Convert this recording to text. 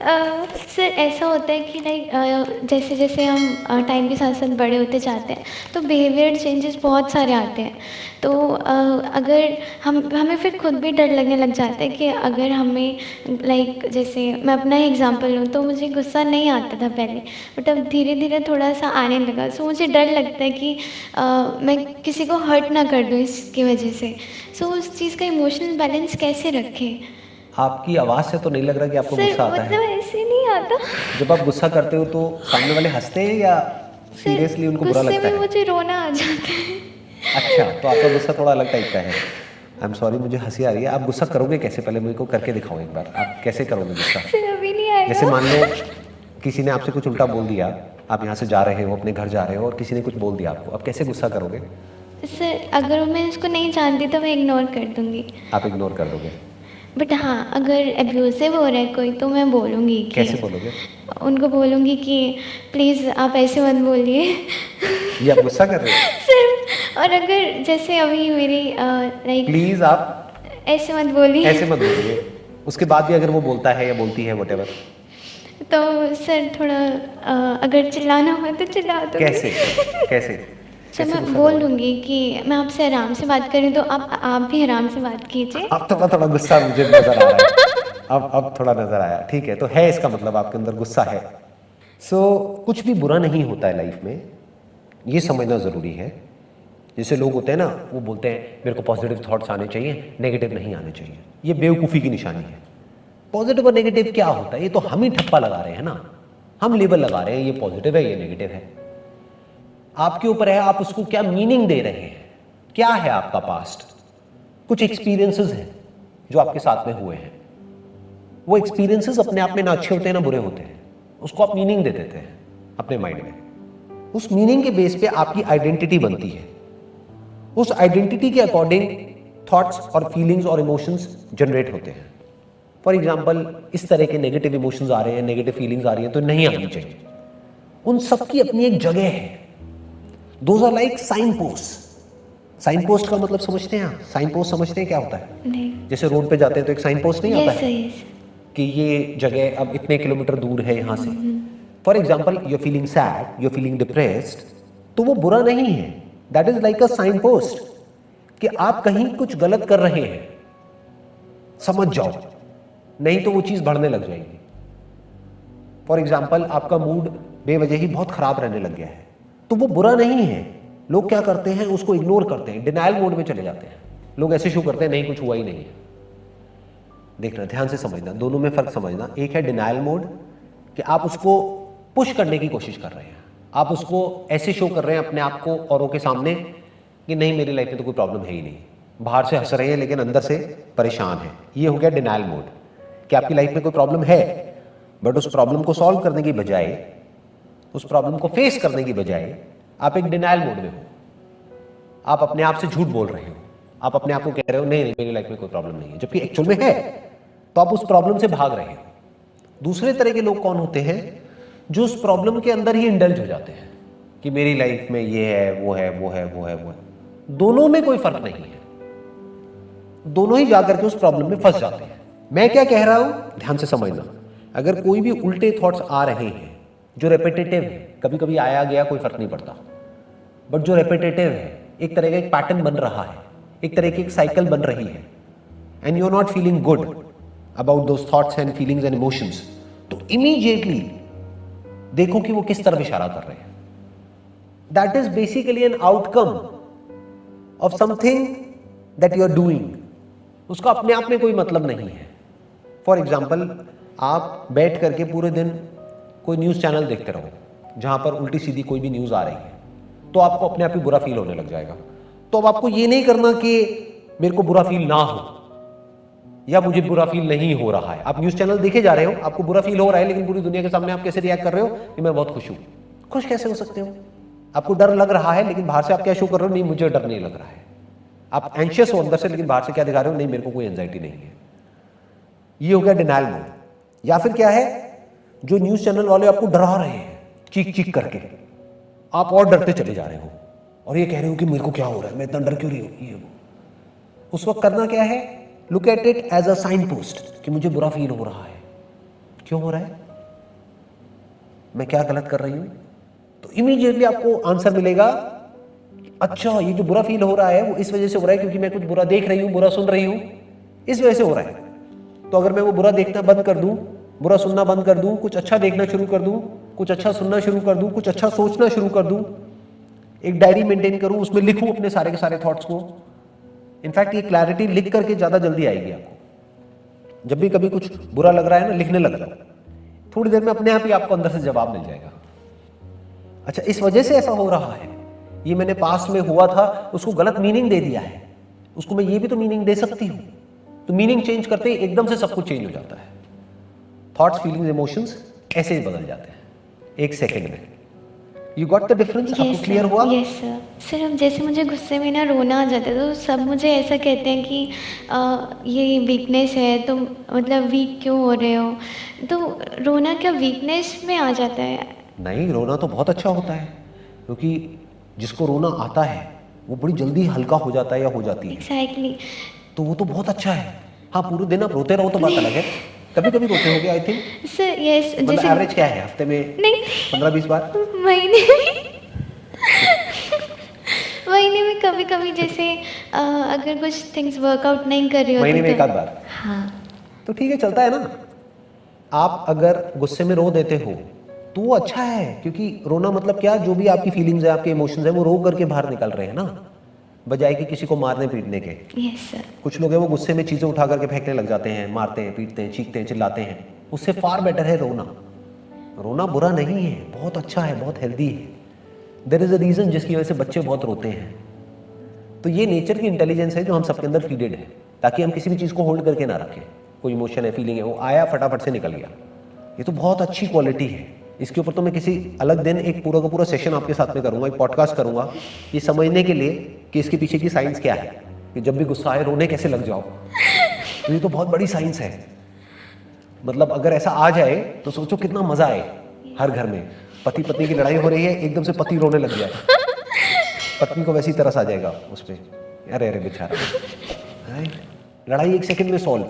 Sir ऐसा होता है कि लाइक जैसे जैसे हम टाइम के साथ साथ बड़े होते जाते हैं तो बिहेवियर चेंजेस बहुत सारे आते हैं। तो अगर हमें फिर खुद भी डर लगने लग जाता है कि अगर हमें लाइक जैसे मैं अपना ही एग्जांपल लूँ तो मुझे गुस्सा नहीं आता था पहले, बट अब धीरे धीरे थोड़ा सा आने लगा। सो मुझे डर लगता है कि मैं किसी को हर्ट ना कर दूँ इसकी वजह से। सो उस चीज़ का इमोशनल बैलेंस कैसे रखें? आपकी आवाज़ से तो नहीं लग रहा कि आपको गुस्सा सर आता है। मतलब ऐसे नहीं आता। जब आप गुस्सा करते हो तो सामने वाले हंसते हैं या सर सीरियसली उनको बुरा गुस्से लगता में है? मुझे रोना आ जाता है। अच्छा, तो आपका गुस्सा थोड़ा अलग टाइप का है। आई एम सॉरी, मुझे हंसी आ रही है। आप गुस्सा करोगे कैसे, पहले मेरे को करके दिखाओ एक बार। आप कैसे करोगे गुस्सा? सर अभी नहीं आएगा। जैसे मान लो किसी ने आपसे कुछ उल्टा बोल दिया, आप यहाँ से जा रहे हो, अपने घर जा रहे हो और किसी ने कुछ बोल दिया आपको, अब कैसे गुस्सा करोगे? सर अगर मैं उसको नहीं जानती तो मैं इग्नोर कर दूंगी। आप इग्नोर कर दोगे? बट हाँ, अगर एब्यूसिव हो रहा है कोई तो मैं बोलूँगी कि कैसे बोलोगे? उनको बोलूँगी कि प्लीज़ आप ऐसे मत बोलिए। ये आप गुस्सा कर रहे हो? सर और अगर जैसे अभी मेरी लाइक प्लीज़ आप ऐसे मत बोलिए ऐसे मत बोलिए, उसके बाद भी अगर वो बोलता है या बोलती है व्हाटएवर, तो सर थोड़ा अगर चिल्लाना हो तो चिल्ला दूँगी। कैसे कैसे सर कैसे मैं गुस्सा बोल करोगे? दूँगी कि मैं आपसे आराम से बात कर रही हूँ तो आप भी आराम से बात कीजिए। अब थोड़ा थोड़ा गुस्सा मुझे नजर आ रहा है। अब थोड़ा नजर आया, ठीक है। तो है, इसका मतलब आपके अंदर गुस्सा है। कुछ भी बुरा नहीं होता है लाइफ में, ये समझना ज़रूरी है। जैसे लोग होते हैं ना, वो बोलते हैं मेरे को पॉजिटिव थॉट्स आने चाहिए, नेगेटिव नहीं आने चाहिए। ये बेवकूफ़ी की निशानी है। पॉजिटिव और नेगेटिव क्या होता है, ये तो हम ही ठप्पा लगा रहे हैं ना। हम लेबल लगा रहे हैं, ये पॉजिटिव है, ये नेगेटिव है। आपके ऊपर है, आप उसको क्या मीनिंग दे रहे हैं। क्या है आपका पास्ट? कुछ एक्सपीरियंसेस हैं जो आपके साथ में हुए हैं। वो एक्सपीरियंसेस अपने आप में ना अच्छे होते हैं ना बुरे होते हैं, उसको आप मीनिंग दे देते हैं अपने माइंड में। उस मीनिंग के बेस पे आपकी आइडेंटिटी बनती है। उस आइडेंटिटी के अकॉर्डिंग थॉट्स और फीलिंग्स और इमोशंस जनरेट होते हैं। फॉर एग्जाम्पल, इस तरह के नेगेटिव इमोशंस आ रहे हैं, नेगेटिव फीलिंग्स आ रही हैं, तो नहीं आनी चाहिए। उन सबकी अपनी एक जगह है। Those are like signpost. Signpost का मतलब समझते हैं आप? साइन पोस्ट समझते हैं क्या होता है? नहीं। जैसे रोड पे जाते हैं तो एक साइन पोस्ट नहीं आता यस है यस। कि ये जगह अब इतने किलोमीटर दूर है यहाँ से। For example, you feeling sad, you feeling depressed, तो वो बुरा नहीं है। That is like a signpost कि आप कहीं कुछ गलत कर रहे हैं, समझ जाओ, नहीं तो वो चीज बढ़ने लग जाएगी। फॉर एग्जाम्पल, आपका मूड बेवजह ही बहुत खराब रहने लग गया है, तो वो बुरा नहीं है। लोग क्या करते हैं, उसको इग्नोर करते हैं, डिनायल मोड में चले जाते हैं। लोग ऐसे शो करते हैं नहीं कुछ हुआ ही नहीं है। देखना, ध्यान से समझना, दोनों में फर्क समझना। एक है डिनायल मोड कि आप उसको पुश करने की कोशिश कर रहे हैं, आप उसको ऐसे शो कर रहे हैं अपने आप को औरों के सामने कि नहीं मेरी लाइफ में तो कोई प्रॉब्लम है ही नहीं। बाहर से हंस रहे हैं लेकिन अंदर से परेशान है। ये हो गया डिनायल मोड कि आपकी लाइफ में कोई प्रॉब्लम है, बट उस प्रॉब्लम को सॉल्व करने की बजाय, उस प्रॉब्लम को फेस करने की बजाय आप एक डिनायल मोड में हो। आप अपने आप से झूठ बोल रहे हो, आप अपने आप को कह रहे हो नहीं नहीं मेरी लाइफ में कोई प्रॉब्लम नहीं है, जबकि एक्चुअल में है। तो आप उस प्रॉब्लम से भाग रहे हो। दूसरे तरह के लोग कौन होते हैं, जो उस प्रॉब्लम के अंदर ही इंडल्ज हो जाते हैं कि मेरी लाइफ में ये है, वो है, वो है, वो है, वो है। दोनों में कोई फर्क नहीं है, दोनों ही जाकर के उस प्रॉब्लम में फंस जाते हैं। मैं क्या कह रहा हूं, ध्यान से समझना। अगर कोई भी उल्टे थॉट्स आ रहे हैं जो रेपिटेटिव है, कभी कभी आया गया कोई फर्क नहीं पड़ता, बट जो रेपिटेटिव है, एक तरह का एक पैटर्न बन रहा है, एक तरह की एक साइकिल बन रही है, and you are not feeling good about those thoughts and feelings and emotions, तो इमीडिएटली देखो कि वो किस तरफ इशारा कर रहे हैं। That is basically an outcome of something that you are doing. उसका अपने आप में कोई मतलब नहीं है। फॉर एग्जाम्पल, आप बैठ करके पूरे दिन कोई न्यूज़ चैनल देखते रहो जहां पर उल्टी सीधी कोई भी न्यूज़ आ रही है, तो आपको अपने आप ही बुरा फील होने लग जाएगा। तो अब आपको ये नहीं करना कि मेरे को बुरा फील ना हो या मुझे बुरा फील नहीं हो रहा है। आप न्यूज़ चैनल देखे जा रहे हो, आपको बुरा फील हो रहा है, लेकिन पूरी दुनिया के सामने आप कैसे रिएक्ट कर रहे हो कि मैं बहुत खुश हूं। खुश कैसे हो सकते हो? आपको डर लग रहा है, लेकिन बाहर से आप क्या शो कर रहे हो, नहीं मुझे डर नहीं लग रहा है। आप एंशियस हो अंदर से, लेकिन बाहर से क्या दिखा रहे हो, नहीं मेरे को कोई एंजाइटी नहीं है। ये हो गया डिनायल मोड। या फिर क्या है, जो न्यूज़ चैनल वाले आपको डरा रहे हैं चीख चीख करके, आप और डरते चले जा रहे हो और ये कह रहे हो कि मेरे को क्या हो रहा है, मैं इतना डर क्यों रही हूं, ये वो। उस वक्त करना क्या है, look at it as a signpost कि मुझे बुरा फील हो रहा है, क्यों हो रहा है, मैं क्या गलत कर रही हूं? तो इमीडिएटली आपको आंसर मिलेगा, अच्छा ये जो बुरा फील हो रहा है वो इस वजह से हो रहा है क्योंकि मैं कुछ बुरा देख रही हूं, बुरा सुन रही हूं, इस वजह से हो रहा है। तो अगर मैं वो बुरा देखना बंद कर दूं, बुरा सुनना बंद कर दूं, कुछ अच्छा देखना शुरू कर दूं, कुछ अच्छा सुनना शुरू कर दूं, कुछ अच्छा सोचना शुरू कर दूं, एक डायरी मेंटेन करूं, उसमें लिखूं अपने सारे के सारे थॉट्स को। इनफैक्ट ये क्लैरिटी लिख करके ज्यादा जल्दी आएगी आपको। जब भी कभी कुछ बुरा लग रहा है ना, लिखने लग जाओ, थोड़ी देर में अपने आप ही आपको अंदर से जवाब मिल जाएगा। अच्छा इस वजह से ऐसा हो रहा है, ये मैंने पास्ट में हुआ था उसको गलत मीनिंग दे दिया है, उसको मैं ये भी तो मीनिंग दे सकती हूं। तो मीनिंग चेंज करते ही एकदम से सब कुछ चेंज हो जाता है। थॉट्स, फीलिंग्स, इमोशंस ऐसे ही बदल जाते हैं एक सेकंड में। You got the difference? आपको क्लियर हुआ? Yes sir. सर अब जैसे मुझे गुस्से में ना रोना आ जाता है तो सब मुझे ऐसा कहते हैं कि ये वीकनेस है, तो मतलब वीक क्यों हो रहे हो? तो रोना क्या वीकनेस में आ जाता है? नहीं, रोना तो बहुत अच्छा होता है, क्योंकि जिसको रोना आता है वो बड़ी जल्दी हल्का हो जाता है या हो जाती है। एग्जैक्टली। तो वो तो बहुत अच्छा है। हाँ, पूरे दिन आप रोते रहो तो बात अलग है, कभी कभी रोते होगे आई थिंक। सर यस, मतलब जैसे एवरेज क्या है हफ्ते में? नहीं 15-20 बार? महीने में महीने में कभी कभी जैसे अगर कुछ थिंग्स वर्कआउट नहीं कर रही होती महीने में तो- एक आध बार? हाँ। तो ठीक है, चलता है ना। आप अगर गुस्से में रो देते हो तो वो अच्छा है, क्योंकि रोना मतलब क्या, जो भी आपकी फीलिंग्स है, आपके इमोशंस है, वो रो करके बाहर निकल रहे हैं ना, बजाय कि किसी को मारने पीटने के। Yes sir. कुछ लोग हैं वो गुस्से में चीज़ें उठा करके फेंकने लग जाते हैं, मारते हैं, पीटते हैं, चीखते हैं, चिल्लाते हैं। उससे फार बेटर है रोना। रोना बुरा नहीं है, बहुत अच्छा है, बहुत हेल्दी है। देयर इज अ रीज़न जिसकी वजह से बच्चे बहुत रोते हैं। तो ये नेचर की इंटेलिजेंस है जो हम सबके अंदर फीडेड है, ताकि हम किसी भी चीज़ को होल्ड करके ना रखें। कोई इमोशन है, फीलिंग है, वो आया फटाफट से निकल गया। ये तो बहुत अच्छी क्वालिटी है। इसके ऊपर तो मैं किसी अलग दिन एक पूरा का पूरा सेशन आपके साथ में करूंगा, एक पॉडकास्ट करूंगा, ये समझने के लिए कि इसके पीछे की साइंस क्या है, कि जब भी गुस्सा आए रोने कैसे लग जाओ। तो ये तो बहुत बड़ी साइंस है। मतलब अगर ऐसा आ जाए तो सोचो कितना मजा आए हर घर में। पति पत्नी की लड़ाई हो रही है, एकदम से पति रोने लग जाए, पत्नी को वैसी तरस आ जाएगा उस पर, अरे अरे बेचारा, लड़ाई 1 सेकंड में सॉल्व।